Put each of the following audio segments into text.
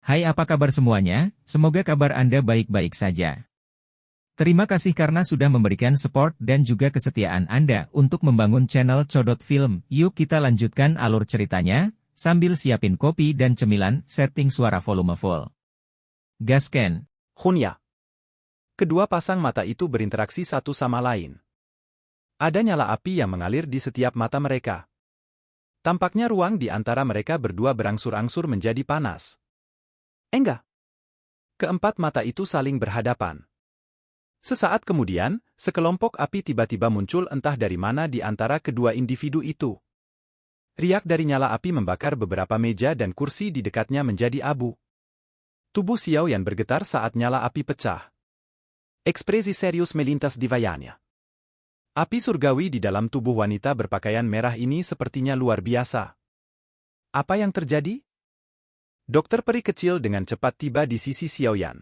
Hai, apa kabar semuanya? Semoga kabar Anda baik-baik saja. Terima kasih karena sudah memberikan support dan juga kesetiaan Anda untuk membangun channel Codot Film. Yuk kita lanjutkan alur ceritanya, sambil siapin kopi dan cemilan, setting suara volume full. Gasken. Hunya. Kedua pasang mata itu berinteraksi satu sama lain. Ada nyala api yang mengalir di setiap mata mereka. Tampaknya ruang di antara mereka berdua berangsur-angsur menjadi panas. Enggak. Keempat mata itu saling berhadapan. Sesaat kemudian, sekelompok api tiba-tiba muncul entah dari mana di antara kedua individu itu. Riak dari nyala api membakar beberapa meja dan kursi di dekatnya menjadi abu. Tubuh Xiao Yan bergetar saat nyala api pecah. Ekspresi serius melintas di wajahnya. Api surgawi di dalam tubuh wanita berpakaian merah ini sepertinya luar biasa. Apa yang terjadi? Dokter peri kecil dengan cepat tiba di sisi Xiao Yan.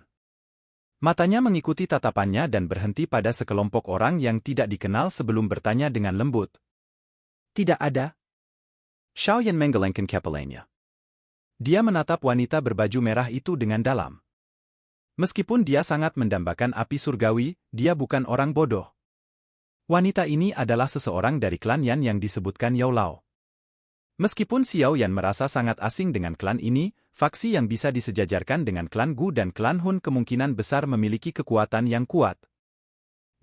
Matanya mengikuti tatapannya dan berhenti pada sekelompok orang yang tidak dikenal sebelum bertanya dengan lembut. Tidak ada. Xiao Yan menggelengkan kepalanya. Dia menatap wanita berbaju merah itu dengan dalam. Meskipun dia sangat mendambakan api surgawi, dia bukan orang bodoh. Wanita ini adalah seseorang dari klan Yan yang disebutkan Yao Lao. Meskipun Xiao Yan merasa sangat asing dengan klan ini, faksi yang bisa disejajarkan dengan klan Gu dan klan Hun kemungkinan besar memiliki kekuatan yang kuat.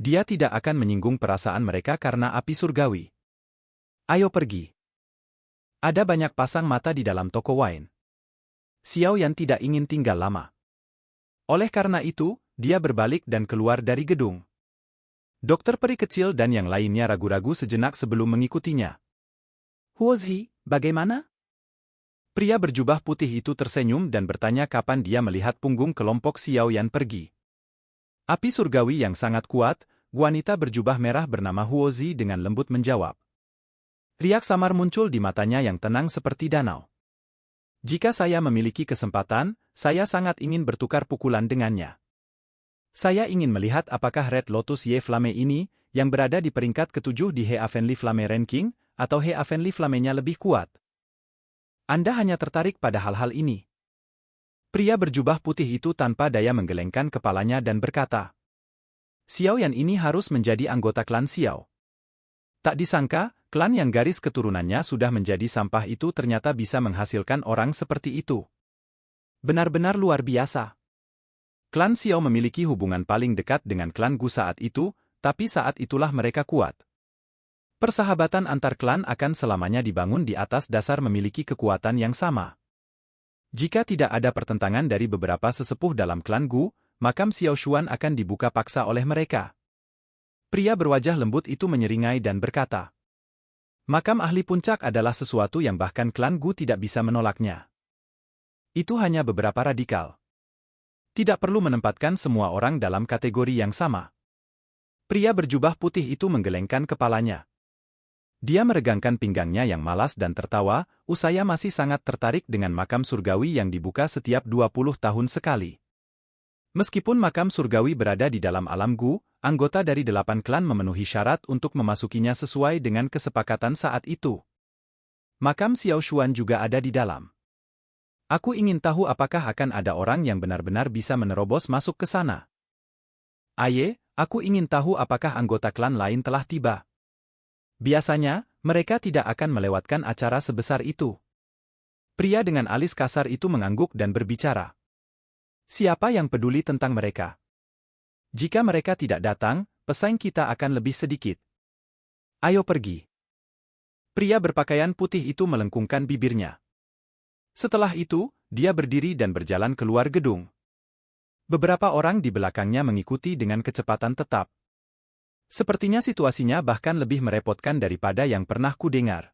Dia tidak akan menyinggung perasaan mereka karena api surgawi. Ayo pergi. Ada banyak pasang mata di dalam toko wine. Xiao Yan tidak ingin tinggal lama. Oleh karena itu, dia berbalik dan keluar dari gedung. Dokter peri kecil dan yang lainnya ragu-ragu sejenak sebelum mengikutinya. Huozhi, bagaimana? Pria berjubah putih itu tersenyum dan bertanya kapan dia melihat punggung kelompok Xiao Yan pergi. Api surgawi yang sangat kuat, wanita berjubah merah bernama Huozhi dengan lembut menjawab. Riak samar muncul di matanya yang tenang seperti danau. Jika saya memiliki kesempatan, saya sangat ingin bertukar pukulan dengannya. Saya ingin melihat apakah Red Lotus Ye Flame ini, yang berada di peringkat ke-7 di He Avenly Flame Ranking, atau He Avenly Flame-nya lebih kuat. Anda hanya tertarik pada hal-hal ini. Pria berjubah putih itu tanpa daya menggelengkan kepalanya dan berkata, Xiao Yan ini harus menjadi anggota klan Xiao. Tak disangka, klan yang garis keturunannya sudah menjadi sampah itu ternyata bisa menghasilkan orang seperti itu. Benar-benar luar biasa. Klan Xiao memiliki hubungan paling dekat dengan klan Gu saat itu, tapi saat itulah mereka kuat. Persahabatan antar klan akan selamanya dibangun di atas dasar memiliki kekuatan yang sama. Jika tidak ada pertentangan dari beberapa sesepuh dalam klan Gu, makam Xiao Xuan akan dibuka paksa oleh mereka. Pria berwajah lembut itu menyeringai dan berkata, makam ahli puncak adalah sesuatu yang bahkan klan Gu tidak bisa menolaknya. Itu hanya beberapa radikal. Tidak perlu menempatkan semua orang dalam kategori yang sama. Pria berjubah putih itu menggelengkan kepalanya. Dia meregangkan pinggangnya yang malas dan tertawa, saya masih sangat tertarik dengan makam surgawi yang dibuka setiap 20 tahun sekali. Meskipun makam surgawi berada di dalam alam Gu, anggota dari 8 klan memenuhi syarat untuk memasukinya sesuai dengan kesepakatan saat itu. Makam Xiao Xuan juga ada di dalam. Aku ingin tahu apakah akan ada orang yang benar-benar bisa menerobos masuk ke sana. Aye, aku ingin tahu apakah anggota klan lain telah tiba. Biasanya, mereka tidak akan melewatkan acara sebesar itu. Pria dengan alis kasar itu mengangguk dan berbicara. Siapa yang peduli tentang mereka? Jika mereka tidak datang, pesaing kita akan lebih sedikit. Ayo pergi. Pria berpakaian putih itu melengkungkan bibirnya. Setelah itu, dia berdiri dan berjalan keluar gedung. Beberapa orang di belakangnya mengikuti dengan kecepatan tetap. Sepertinya situasinya bahkan lebih merepotkan daripada yang pernah kudengar.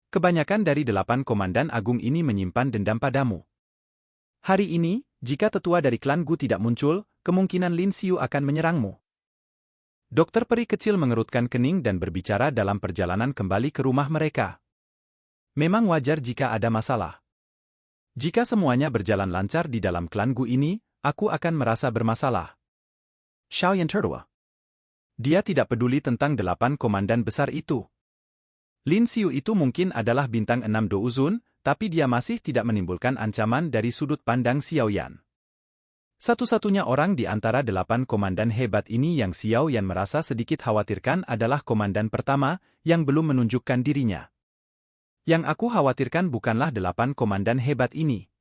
Kebanyakan dari 8 komandan agung ini menyimpan dendam padamu. Hari ini, jika tetua dari klan Gu tidak muncul, kemungkinan Lin Xiu akan menyerangmu. Dokter peri kecil mengerutkan kening dan berbicara dalam perjalanan kembali ke rumah mereka. Memang wajar jika ada masalah. Jika semuanya berjalan lancar di dalam klan Gu ini, aku akan merasa bermasalah. Xiao Yan tertawa. Dia tidak peduli tentang 8 komandan besar itu. Lin Xiu itu mungkin adalah bintang 6 Douzun, tapi dia masih tidak menimbulkan ancaman dari sudut pandang Xiao Yan. Satu-satunya orang di antara 8 komandan hebat ini yang Xiao Yan merasa sedikit khawatirkan adalah komandan pertama yang belum menunjukkan dirinya. Yang aku khawatirkan bukanlah 8 komandan hebat ini.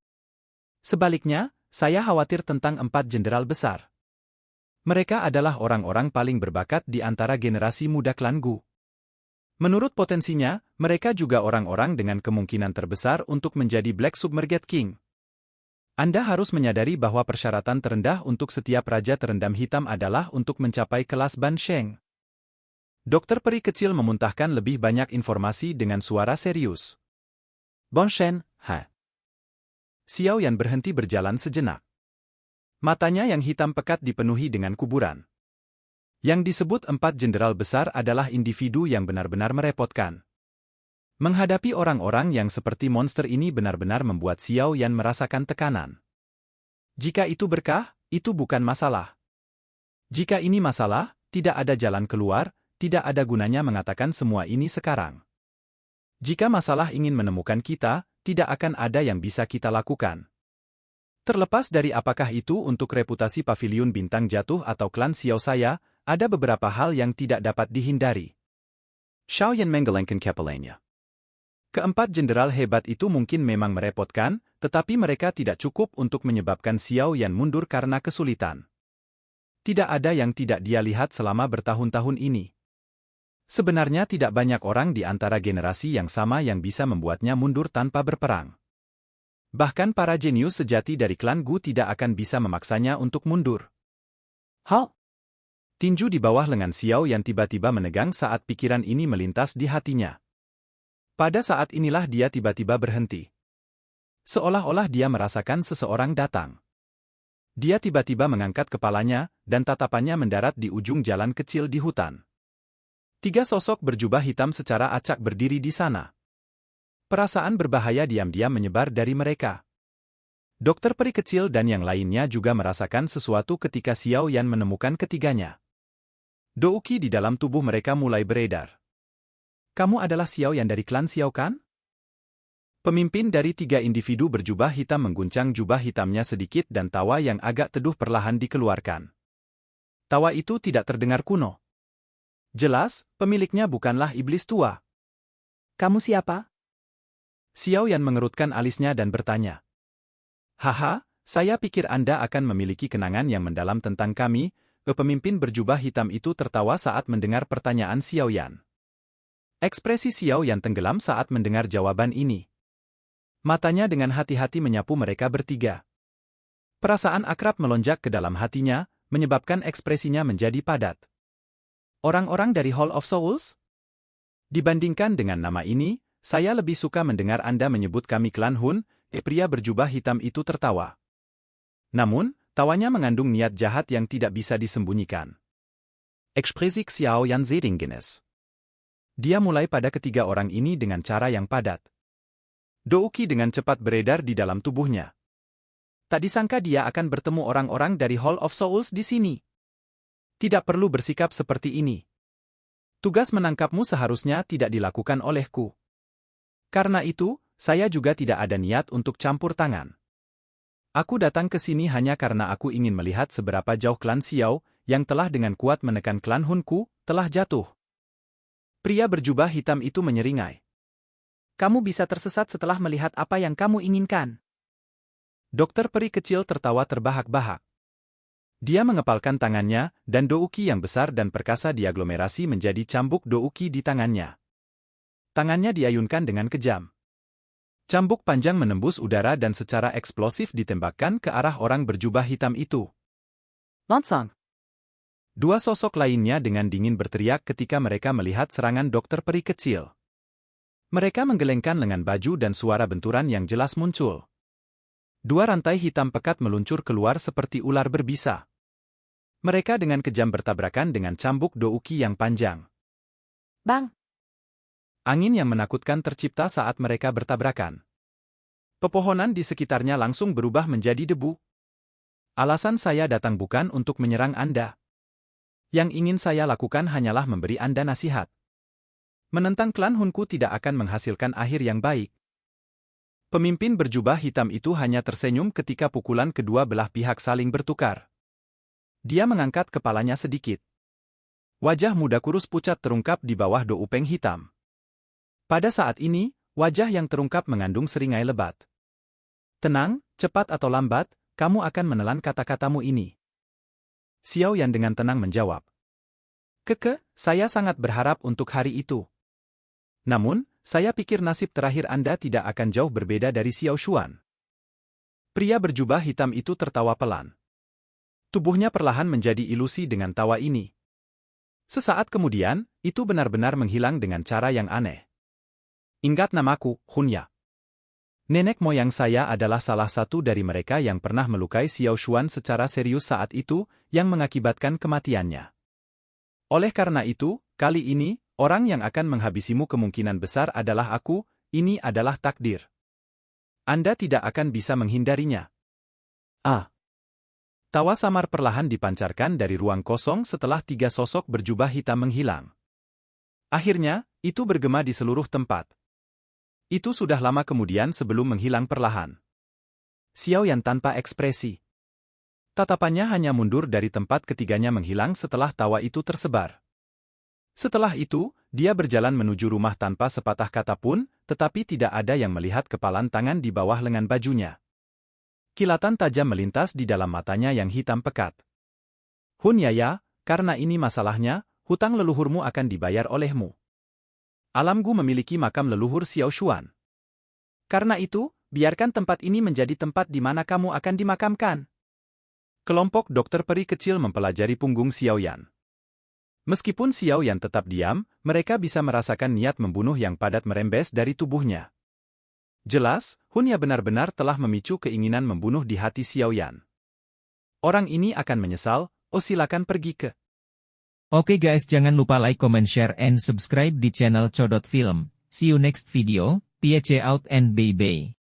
Sebaliknya, saya khawatir tentang 4 jenderal besar. Mereka adalah orang-orang paling berbakat di antara generasi muda klan Gu. Menurut potensinya, mereka juga orang-orang dengan kemungkinan terbesar untuk menjadi Black Submerged King. Anda harus menyadari bahwa persyaratan terendah untuk setiap raja terendam hitam adalah untuk mencapai kelas Ban Sheng. Dokter peri kecil memuntahkan lebih banyak informasi dengan suara serius. Ban Sheng, ha? Xiao Yan berhenti berjalan sejenak. Matanya yang hitam pekat dipenuhi dengan kuburan. Yang disebut 4 jenderal besar adalah individu yang benar-benar merepotkan. Menghadapi orang-orang yang seperti monster ini benar-benar membuat Xiao Yan merasakan tekanan. Jika itu berkah, itu bukan masalah. Jika ini masalah, tidak ada jalan keluar, tidak ada gunanya mengatakan semua ini sekarang. Jika masalah ingin menemukan kita, tidak akan ada yang bisa kita lakukan. Terlepas dari apakah itu untuk reputasi pavilion bintang jatuh atau klan Xiao saya, ada beberapa hal yang tidak dapat dihindari. Xiao Yan menggelengkan kepalanya. Keempat jenderal hebat itu mungkin memang merepotkan, tetapi mereka tidak cukup untuk menyebabkan Xiao Yan mundur karena kesulitan. Tidak ada yang tidak dia lihat selama bertahun-tahun ini. Sebenarnya tidak banyak orang di antara generasi yang sama yang bisa membuatnya mundur tanpa berperang. Bahkan para jenius sejati dari klan Gu tidak akan bisa memaksanya untuk mundur. Hal? Tinju di bawah lengan Xiao Yan tiba-tiba menegang saat pikiran ini melintas di hatinya. Pada saat inilah dia tiba-tiba berhenti. Seolah-olah dia merasakan seseorang datang. Dia tiba-tiba mengangkat kepalanya, dan tatapannya mendarat di ujung jalan kecil di hutan. 3 sosok berjubah hitam secara acak berdiri di sana. Perasaan berbahaya diam-diam menyebar dari mereka. Dokter peri kecil dan yang lainnya juga merasakan sesuatu ketika Xiao Yan menemukan ketiganya. Douki di dalam tubuh mereka mulai beredar. Kamu adalah Xiao Yan dari klan Xiao kan? Pemimpin dari 3 individu berjubah hitam mengguncang jubah hitamnya sedikit dan tawa yang agak teduh perlahan dikeluarkan. Tawa itu tidak terdengar kuno. Jelas, pemiliknya bukanlah iblis tua. Kamu siapa? Xiao Yan mengerutkan alisnya dan bertanya. Haha, saya pikir Anda akan memiliki kenangan yang mendalam tentang kami. Pemimpin berjubah hitam itu tertawa saat mendengar pertanyaan Xiao Yan. Ekspresi Xiao Yan tenggelam saat mendengar jawaban ini. Matanya dengan hati-hati menyapu mereka bertiga. Perasaan akrab melonjak ke dalam hatinya, menyebabkan ekspresinya menjadi padat. Orang-orang dari Hall of Souls? Dibandingkan dengan nama ini, saya lebih suka mendengar Anda menyebut kami klan Hun. Pria berjubah hitam itu tertawa. Namun, tawanya mengandung niat jahat yang tidak bisa disembunyikan. Ekspresi Xiao Yan sedinggenes. Dia mulai pada ketiga orang ini dengan cara yang padat. Douki dengan cepat beredar di dalam tubuhnya. Tak disangka dia akan bertemu orang-orang dari Hall of Souls di sini. Tidak perlu bersikap seperti ini. Tugas menangkapmu seharusnya tidak dilakukan olehku. Karena itu, saya juga tidak ada niat untuk campur tangan. Aku datang ke sini hanya karena aku ingin melihat seberapa jauh klan Xiao, yang telah dengan kuat menekan klan Hunku, telah jatuh. Pria berjubah hitam itu menyeringai. Kamu bisa tersesat setelah melihat apa yang kamu inginkan. Dokter peri kecil tertawa terbahak-bahak. Dia mengepalkan tangannya, dan douki yang besar dan perkasa diaglomerasi menjadi cambuk douki di tangannya. Tangannya diayunkan dengan kejam. Cambuk panjang menembus udara dan secara eksplosif ditembakkan ke arah orang berjubah hitam itu. Langsung. 2 sosok lainnya dengan dingin berteriak ketika mereka melihat serangan dokter peri kecil. Mereka menggelengkan lengan baju dan suara benturan yang jelas muncul. 2 rantai hitam pekat meluncur keluar seperti ular berbisa. Mereka dengan kejam bertabrakan dengan cambuk douki yang panjang. Bang! Angin yang menakutkan tercipta saat mereka bertabrakan. Pepohonan di sekitarnya langsung berubah menjadi debu. Alasan saya datang bukan untuk menyerang Anda. Yang ingin saya lakukan hanyalah memberi Anda nasihat. Menentang klan Hunku tidak akan menghasilkan akhir yang baik. Pemimpin berjubah hitam itu hanya tersenyum ketika pukulan kedua belah pihak saling bertukar. Dia mengangkat kepalanya sedikit. Wajah muda kurus pucat terungkap di bawah doupeng hitam. Pada saat ini, wajah yang terungkap mengandung seringai lebat. Tenang, cepat atau lambat, kamu akan menelan kata-katamu ini. Xiao Yan dengan tenang menjawab. Saya sangat berharap untuk hari itu. Namun, saya pikir nasib terakhir Anda tidak akan jauh berbeda dari Xiao Xuan. Pria berjubah hitam itu tertawa pelan. Tubuhnya perlahan menjadi ilusi dengan tawa ini. Sesaat kemudian, itu benar-benar menghilang dengan cara yang aneh. Ingat namaku, Hunya. Nenek moyang saya adalah salah satu dari mereka yang pernah melukai Xiao Xuan secara serius saat itu, yang mengakibatkan kematiannya. Oleh karena itu, kali ini, orang yang akan menghabisimu kemungkinan besar adalah aku, ini adalah takdir. Anda tidak akan bisa menghindarinya. Tawa samar perlahan dipancarkan dari ruang kosong setelah 3 sosok berjubah hitam menghilang. Akhirnya, itu bergema di seluruh tempat. Itu sudah lama kemudian sebelum menghilang perlahan. Xiao Yan tanpa ekspresi. Tatapannya hanya mundur dari tempat ketiganya menghilang setelah tawa itu tersebar. Setelah itu, dia berjalan menuju rumah tanpa sepatah kata pun, tetapi tidak ada yang melihat kepalan tangan di bawah lengan bajunya. Kilatan tajam melintas di dalam matanya yang hitam pekat. Hunyaya, karena ini masalahnya, hutang leluhurmu akan dibayar olehmu. Alamgu memiliki makam leluhur Xiao Xuan. Karena itu, biarkan tempat ini menjadi tempat di mana kamu akan dimakamkan. Kelompok dokter peri kecil mempelajari punggung Xiao Yan. Meskipun Xiao Yan tetap diam, mereka bisa merasakan niat membunuh yang padat merembes dari tubuhnya. Jelas, Hunya benar-benar telah memicu keinginan membunuh di hati Xiao Yan. Orang ini akan menyesal, silakan pergi ke. Oke guys, jangan lupa like, comment, share, and subscribe di channel Codot Film. See you next video, peace out and bye-bye.